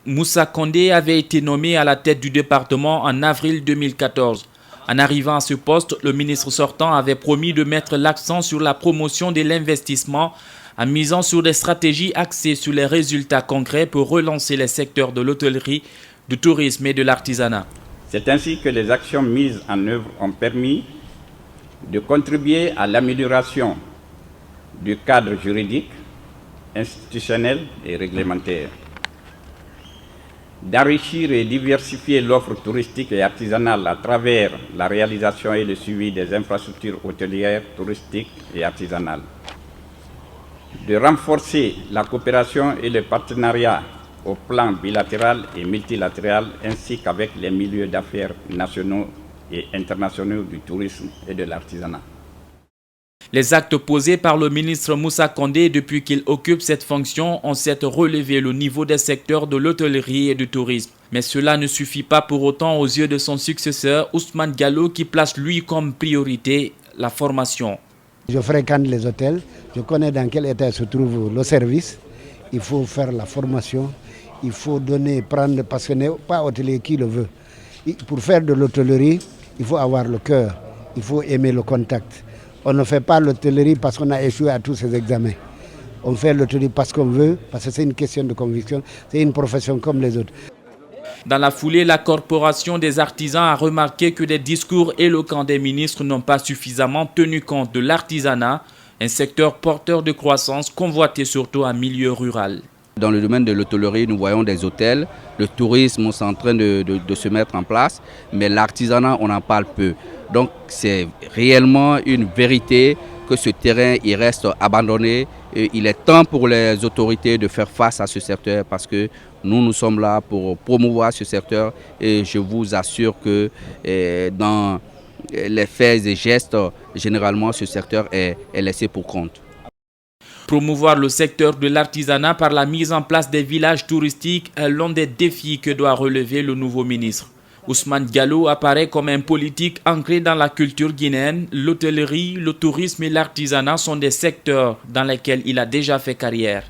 Moussa Condé avait été nommé à la tête du département en avril 2014. En arrivant à ce poste, le ministre sortant avait promis de mettre l'accent sur la promotion de l'investissement en misant sur des stratégies axées sur les résultats concrets pour relancer les secteurs de l'hôtellerie, du tourisme et de l'artisanat. C'est ainsi que les actions mises en œuvre ont permis de contribuer à l'amélioration du cadre juridique, institutionnel et réglementaire, d'enrichir et diversifier l'offre touristique et artisanale à travers la réalisation et le suivi des infrastructures hôtelières, touristiques et artisanales, de renforcer la coopération et le partenariat au plan bilatéral et multilatéral ainsi qu'avec les milieux d'affaires nationaux et internationaux du tourisme et de l'artisanat. Les actes posés par le ministre Moussa Condé depuis qu'il occupe cette fonction ont certes relevé le niveau des secteurs de l'hôtellerie et du tourisme. Mais cela ne suffit pas pour autant aux yeux de son successeur Ousmane Diallo qui place lui comme priorité la formation. Je fréquente les hôtels, je connais dans quel état se trouve le service. Il faut faire la formation, il faut donner, prendre, parce que ce n'est pas hôtelier qui le veut. Pour faire de l'hôtellerie, il faut avoir le cœur, il faut aimer le contact. On ne fait pas l'hôtellerie parce qu'on a échoué à tous ces examens. On fait l'hôtellerie parce qu'on veut, parce que c'est une question de conviction, c'est une profession comme les autres. Dans la foulée, la Corporation des artisans a remarqué que des discours éloquents des ministres n'ont pas suffisamment tenu compte de l'artisanat, un secteur porteur de croissance convoité surtout en milieu rural. Dans le domaine de l'hôtellerie, nous voyons des hôtels, le tourisme est en train de se mettre en place, mais l'artisanat, on en parle peu. Donc c'est réellement une vérité que ce terrain il reste abandonné. Et il est temps pour les autorités de faire face à ce secteur parce que nous sommes là pour promouvoir ce secteur et je vous assure que dans les faits et gestes, généralement ce secteur est laissé pour compte. Promouvoir le secteur de l'artisanat par la mise en place des villages touristiques est l'un des défis que doit relever le nouveau ministre. Ousmane Diallo apparaît comme un politique ancré dans la culture guinéenne. L'hôtellerie, le tourisme et l'artisanat sont des secteurs dans lesquels il a déjà fait carrière.